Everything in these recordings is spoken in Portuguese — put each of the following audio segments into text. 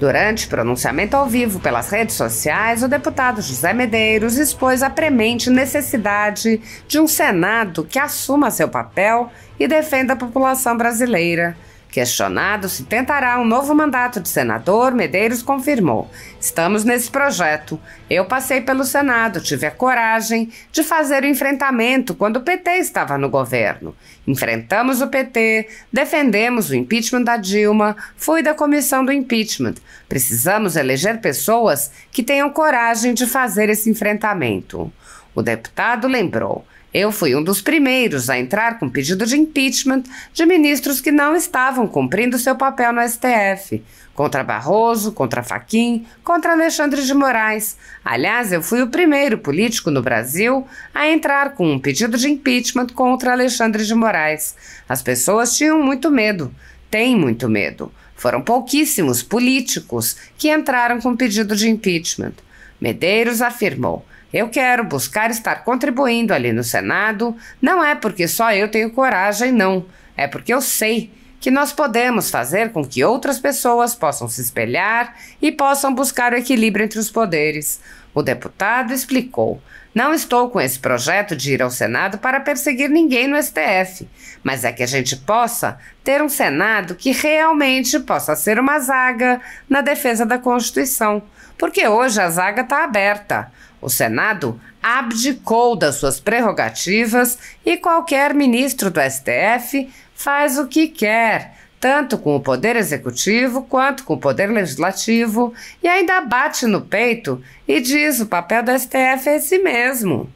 Durante pronunciamento ao vivo pelas redes sociais, o deputado José Medeiros expôs a premente necessidade de um Senado que assuma seu papel e defenda a população brasileira. Questionado se tentará um novo mandato de senador, Medeiros confirmou: "Estamos nesse projeto. Eu passei pelo Senado, tive a coragem de fazer o enfrentamento quando o PT estava no governo. Enfrentamos o PT, defendemos o impeachment da Dilma, fui da comissão do impeachment. Precisamos eleger pessoas que tenham coragem de fazer esse enfrentamento." O deputado lembrou: "Eu fui um dos primeiros a entrar com pedido de impeachment de ministros que não estavam cumprindo seu papel no STF. Contra Barroso, contra Fachin, contra Alexandre de Moraes. Aliás, eu fui o primeiro político no Brasil a entrar com um pedido de impeachment contra Alexandre de Moraes. As pessoas tinham muito medo, têm muito medo. Foram pouquíssimos políticos que entraram com pedido de impeachment." Medeiros afirmou: "Eu quero buscar estar contribuindo ali no Senado, não é porque só eu tenho coragem, não. É porque eu sei que nós podemos fazer com que outras pessoas possam se espelhar e possam buscar o equilíbrio entre os poderes." O deputado explicou: "Não estou com esse projeto de ir ao Senado para perseguir ninguém no STF, mas é que a gente possa ter um Senado que realmente possa ser uma zaga na defesa da Constituição, porque hoje a zaga está aberta. O Senado abdicou das suas prerrogativas e qualquer ministro do STF faz o que quer, tanto com o Poder Executivo quanto com o Poder Legislativo, e ainda bate no peito e diz: o papel do STF é esse mesmo."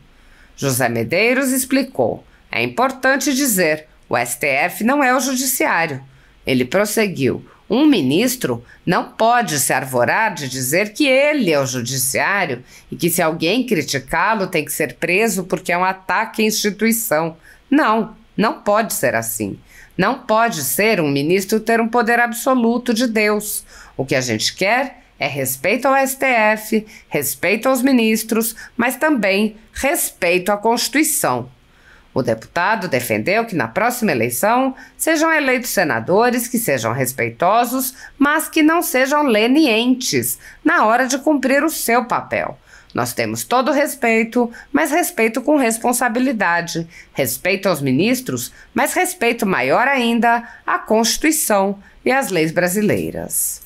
José Medeiros explicou: "É importante dizer, o STF não é o Judiciário." Ele prosseguiu: "Um ministro não pode se arvorar de dizer que ele é o judiciário e que se alguém criticá-lo tem que ser preso porque é um ataque à instituição. Não, não pode ser assim. Não pode ser um ministro ter um poder absoluto de Deus. O que a gente quer é respeito ao STF, respeito aos ministros, mas também respeito à Constituição." O deputado defendeu que na próxima eleição sejam eleitos senadores que sejam respeitosos, mas que não sejam lenientes na hora de cumprir o seu papel. "Nós temos todo o respeito, mas respeito com responsabilidade. Respeito aos ministros, mas respeito maior ainda à Constituição e às leis brasileiras."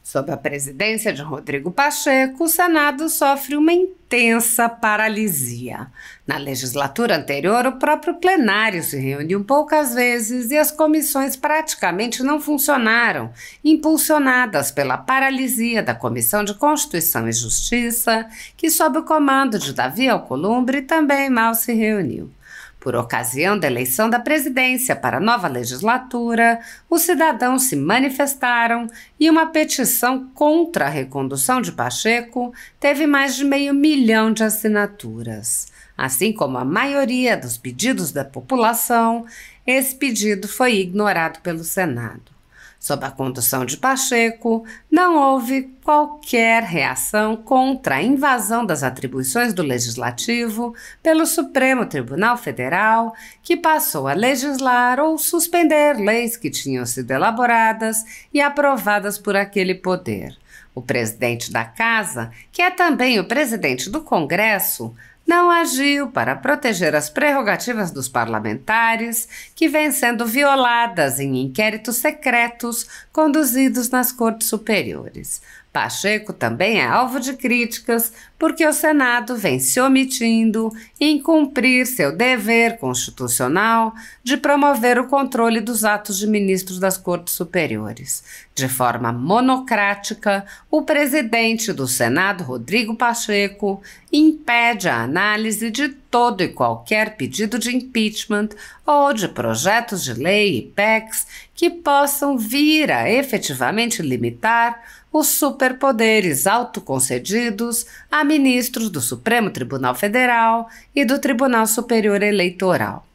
Sob a presidência de Rodrigo Pacheco, o Senado sofre uma intensa paralisia. Na legislatura anterior, o próprio plenário se reuniu poucas vezes e as comissões praticamente não funcionaram, impulsionadas pela paralisia da Comissão de Constituição e Justiça, que, sob o comando de Davi Alcolumbre, também mal se reuniu. Por ocasião da eleição da presidência para a nova legislatura, os cidadãos se manifestaram e uma petição contra a recondução de Pacheco teve mais de 500 mil de assinaturas. Assim como a maioria dos pedidos da população, esse pedido foi ignorado pelo Senado. Sob a condução de Pacheco, não houve qualquer reação contra a invasão das atribuições do Legislativo pelo Supremo Tribunal Federal, que passou a legislar ou suspender leis que tinham sido elaboradas e aprovadas por aquele poder. O presidente da Casa, que é também o presidente do Congresso, não agiu para proteger as prerrogativas dos parlamentares, que vêm sendo violadas em inquéritos secretos conduzidos nas cortes superiores. Pacheco também é alvo de críticas porque o Senado vem se omitindo em cumprir seu dever constitucional de promover o controle dos atos de ministros das cortes superiores. De forma monocrática, o presidente do Senado, Rodrigo Pacheco, impede a análise de todo e qualquer pedido de impeachment ou de projetos de lei e PECs que possam vir a efetivamente limitar os superpoderes autoconcedidos a ministros do Supremo Tribunal Federal e do Tribunal Superior Eleitoral.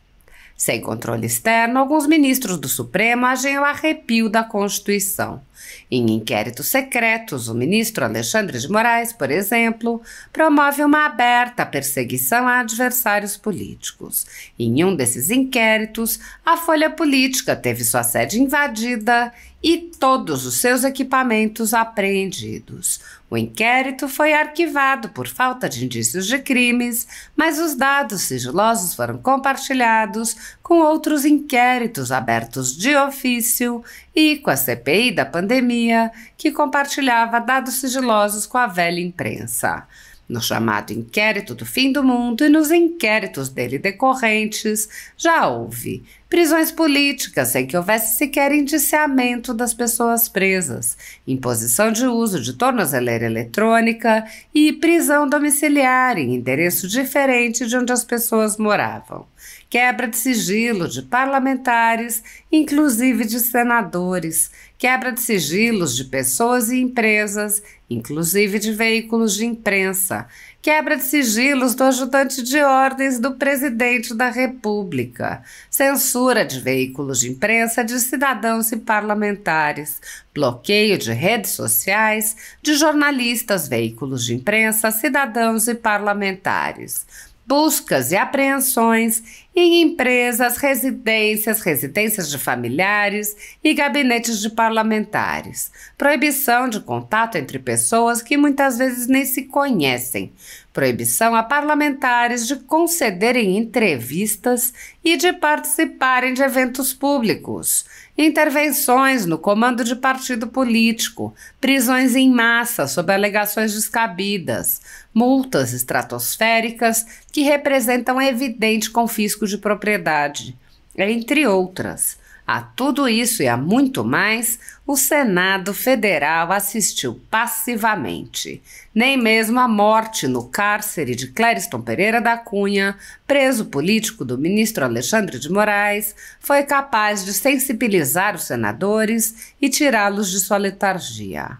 Sem controle externo, alguns ministros do Supremo agem ao arrepio da Constituição. Em inquéritos secretos, o ministro Alexandre de Moraes, por exemplo, promove uma aberta perseguição a adversários políticos. Em um desses inquéritos, a Folha Política teve sua sede invadida e todos os seus equipamentos apreendidos. O inquérito foi arquivado por falta de indícios de crimes, mas os dados sigilosos foram compartilhados com outros inquéritos abertos de ofício e com a CPI da pandemia, que compartilhava dados sigilosos com a velha imprensa. No chamado inquérito do fim do mundo e nos inquéritos dele decorrentes, já houve prisões políticas sem que houvesse sequer indiciamento das pessoas presas, imposição de uso de tornozeleira eletrônica e prisão domiciliar em endereço diferente de onde as pessoas moravam. Quebra de sigilo de parlamentares, inclusive de senadores, quebra de sigilos de pessoas e empresas, inclusive de veículos de imprensa, quebra de sigilos do ajudante de ordens do presidente da República, censura de veículos de imprensa de cidadãos e parlamentares, bloqueio de redes sociais de jornalistas, veículos de imprensa, cidadãos e parlamentares, buscas e apreensões em empresas, residências de familiares e gabinetes de parlamentares, proibição de contato entre pessoas que muitas vezes nem se conhecem, proibição a parlamentares de concederem entrevistas e de participarem de eventos públicos, intervenções no comando de partido político, prisões em massa sob alegações descabidas, multas estratosféricas que representam evidente confisco de propriedade, entre outras. A tudo isso e a muito mais, o Senado Federal assistiu passivamente. Nem mesmo a morte no cárcere de Clériston Pereira da Cunha, preso político do ministro Alexandre de Moraes, foi capaz de sensibilizar os senadores e tirá-los de sua letargia.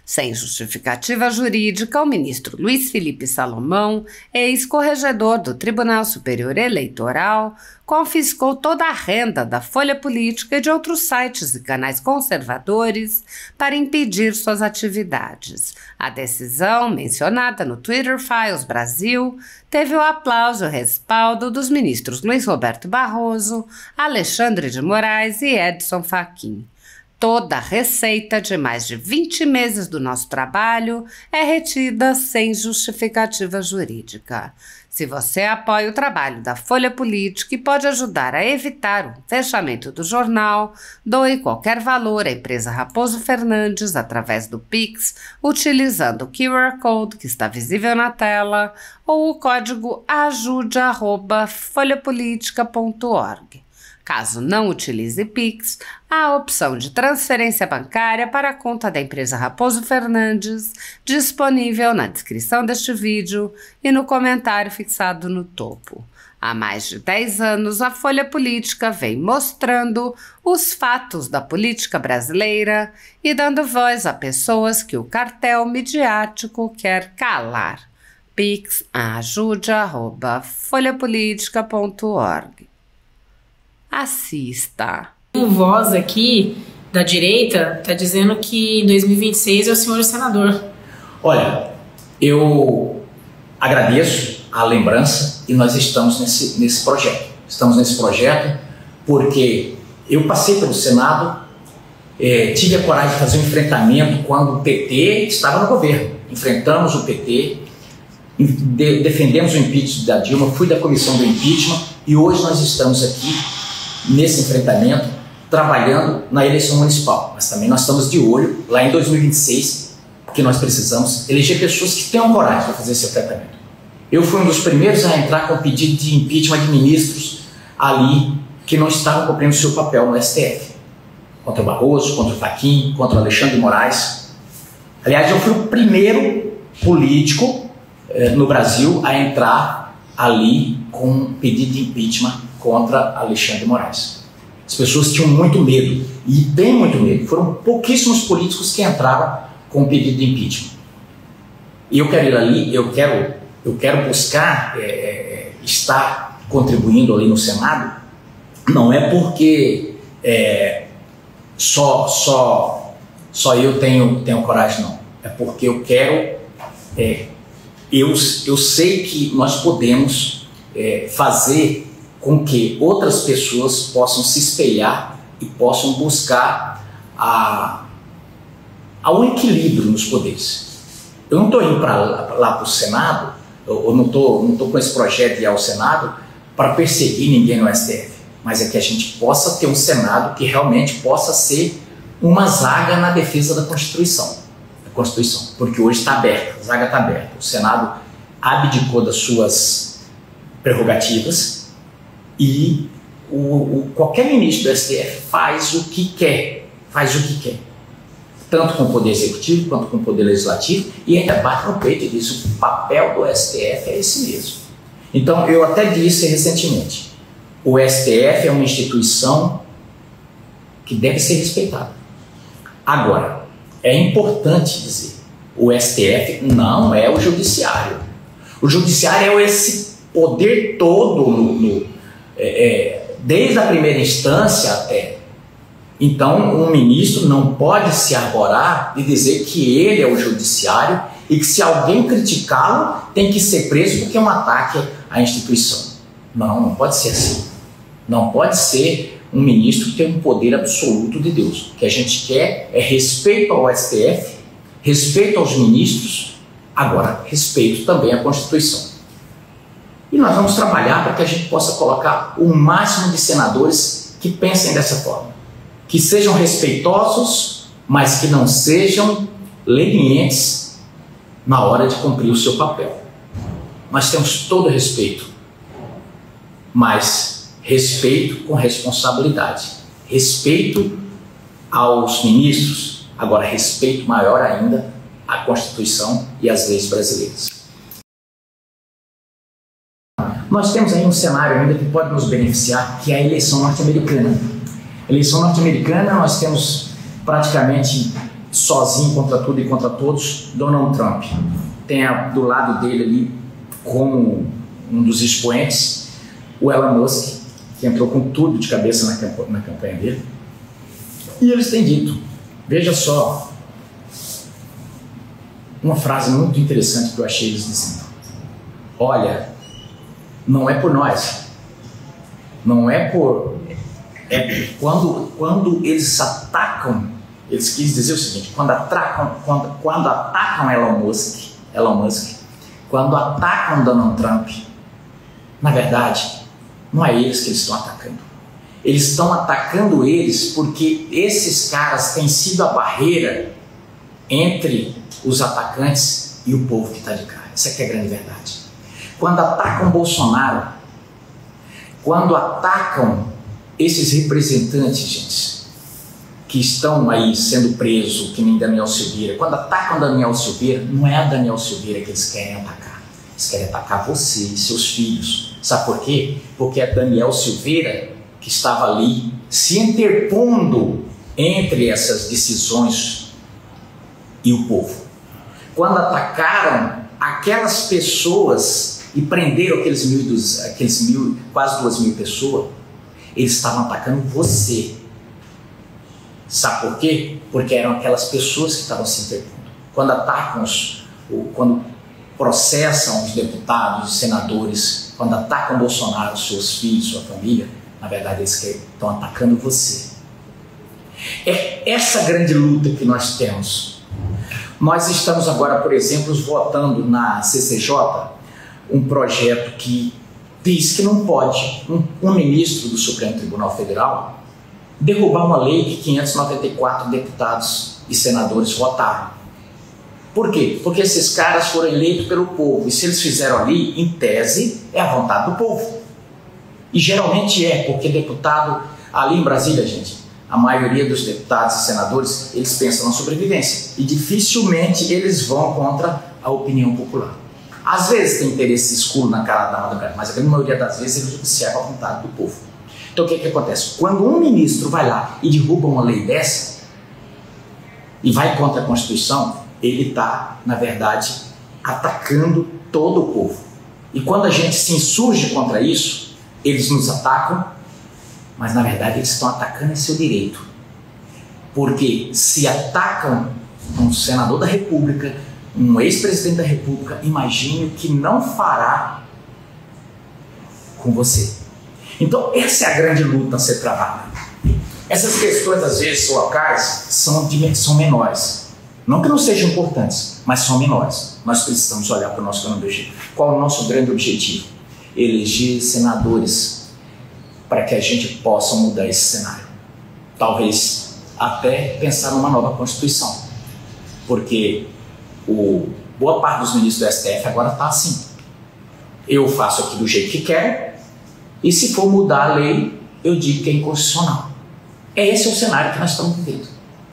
Sem justificativa jurídica, o ministro Luiz Felipe Salomão, ex-corregedor do Tribunal Superior Eleitoral, confiscou toda a renda da Folha Política e de outros sites e canais conservadores para impedir suas atividades. A decisão, mencionada no Twitter Files Brasil, teve o aplauso e o respaldo dos ministros Luiz Roberto Barroso, Alexandre de Moraes e Edson Fachin. Toda a receita de mais de 20 meses do nosso trabalho é retida sem justificativa jurídica. Se você apoia o trabalho da Folha Política e pode ajudar a evitar o fechamento do jornal, doe qualquer valor à empresa Raposo Fernandes através do Pix, utilizando o QR Code que está visível na tela ou o código ajude@folhapolitica.org. Caso não utilize Pix, há a opção de transferência bancária para a conta da empresa Raposo Fernandes, disponível na descrição deste vídeo e no comentário fixado no topo. Há mais de 10 anos, a Folha Política vem mostrando os fatos da política brasileira e dando voz a pessoas que o cartel midiático quer calar. Pix ajude@folhapolitica.org. Assista. Um voz aqui da direita está dizendo que em 2026 é o senhor senador. Olha, eu agradeço a lembrança e nós estamos nesse projeto. Estamos nesse projeto porque eu passei pelo Senado, tive a coragem de fazer um enfrentamento quando o PT estava no governo. Enfrentamos o PT, defendemos o impeachment da Dilma, fui da comissão do impeachment e hoje nós estamos aqui nesse enfrentamento, trabalhando na eleição municipal. Mas também nós estamos de olho, lá em 2026, que nós precisamos eleger pessoas que tenham coragem de fazer esse enfrentamento. Eu fui um dos primeiros a entrar com o pedido de impeachment de ministros ali que não estavam cumprindo o seu papel no STF. Contra o Barroso, contra o Fachin, contra o Alexandre de Moraes. Aliás, eu fui o primeiro político no Brasil a entrar ali com um pedido de impeachment contra Alexandre de Moraes. As pessoas tinham muito medo, e têm muito medo. Foram pouquíssimos políticos que entraram com o pedido de impeachment. E eu quero ir ali, eu quero buscar estar contribuindo ali no Senado, não é porque só eu tenho coragem, não. É porque eu quero, eu sei que nós podemos fazer com que outras pessoas possam se espelhar e possam buscar um equilíbrio nos poderes. Eu não estou indo lá para o Senado, eu não estou com esse projeto de ir ao Senado para perseguir ninguém no STF, mas é que a gente possa ter um Senado que realmente possa ser uma zaga na defesa da Constituição, porque hoje está aberta, a zaga está aberta. O Senado abdicou das suas prerrogativas e qualquer ministro do STF faz o que quer, tanto com o Poder Executivo quanto com o Poder Legislativo, e ainda bate no peito e diz: o papel do STF é esse mesmo. Então, eu até disse recentemente, o STF é uma instituição que deve ser respeitada. Agora, é importante dizer, o STF não é o Judiciário. O Judiciário é esse poder todo, desde a primeira instância até. Então, um ministro não pode se arvorar de dizer que ele é o Judiciário e que, se alguém criticá-lo, tem que ser preso porque é um ataque à instituição. Não pode ser assim. Não pode ser um ministro que tem um poder absoluto de Deus. O que a gente quer é respeito ao STF, respeito aos ministros, agora, respeito também à Constituição. E nós vamos trabalhar para que a gente possa colocar o máximo de senadores que pensem dessa forma, que sejam respeitosos, mas que não sejam lenientes na hora de cumprir o seu papel. Nós temos todo respeito, mas respeito com responsabilidade, respeito aos ministros, agora respeito maior ainda à Constituição e às leis brasileiras. Nós temos aí um cenário ainda que pode nos beneficiar, que é a eleição norte-americana. A eleição norte-americana, nós temos praticamente sozinho contra tudo e contra todos Donald Trump. Tem do lado dele ali, como um dos expoentes, o Elon Musk, que entrou com tudo de cabeça na campanha dele. E eles têm dito, veja só, uma frase muito interessante que eu achei eles dizendo: olha, não é por nós, não é por... quando eles atacam, eles quis dizer o seguinte: quando atacam Elon Musk, quando atacam Donald Trump, na verdade, não é eles que eles estão atacando. Eles estão atacando eles porque esses caras têm sido a barreira entre os atacantes e o povo que está de cá. Essa aqui é a grande verdade. Quando atacam Bolsonaro, quando atacam esses representantes, gente, que estão aí sendo presos, que nem Daniel Silveira, quando atacam Daniel Silveira, não é a Daniel Silveira que eles querem atacar. Eles querem atacar você e seus filhos. Sabe por quê? Porque é Daniel Silveira que estava ali se interpondo entre essas decisões e o povo. Quando atacaram aquelas pessoas e prenderam aqueles quase 2.000 pessoas, eles estavam atacando você. Sabe por quê? Porque eram aquelas pessoas que estavam se interpondo. Quando atacam, quando processam os deputados, os senadores, quando atacam Bolsonaro, seus filhos, sua família, na verdade eles estão atacando você. É essa grande luta que nós temos. Nós estamos agora, por exemplo, votando na CCJ um projeto que diz que não pode um ministro do Supremo Tribunal Federal derrubar uma lei que 594 deputados e senadores votaram. Por quê? Porque esses caras foram eleitos pelo povo, e se eles fizeram ali, em tese, é a vontade do povo. E geralmente porque deputado, ali em Brasília, gente, a maioria dos deputados e senadores, eles pensam na sobrevivência, e dificilmente eles vão contra a opinião popular. Às vezes tem interesse escuro na cara da madrugada, mas a grande maioria das vezes eles observam a vontade do povo. Então o que acontece? Quando um ministro vai lá e derruba uma lei dessa, e vai contra a Constituição, ele está, na verdade, atacando todo o povo. E quando a gente se insurge contra isso, eles nos atacam, mas na verdade eles estão atacando esse seu direito. Porque se atacam um senador da República, um ex-presidente da República, imagine o que não fará com você. Então, essa é a grande luta a ser travada. Essas questões, às vezes, locais, são menores. Não que não sejam importantes, mas são menores. Nós precisamos olhar para o nosso grande objetivo. Qual é o nosso grande objetivo? Eleger senadores para que a gente possa mudar esse cenário. Talvez até pensar numa nova Constituição. Porque boa parte dos ministros do STF agora está assim. Eu faço aqui do jeito que quero, e se for mudar a lei, eu digo que é inconstitucional. Esse é o cenário que nós estamos vivendo.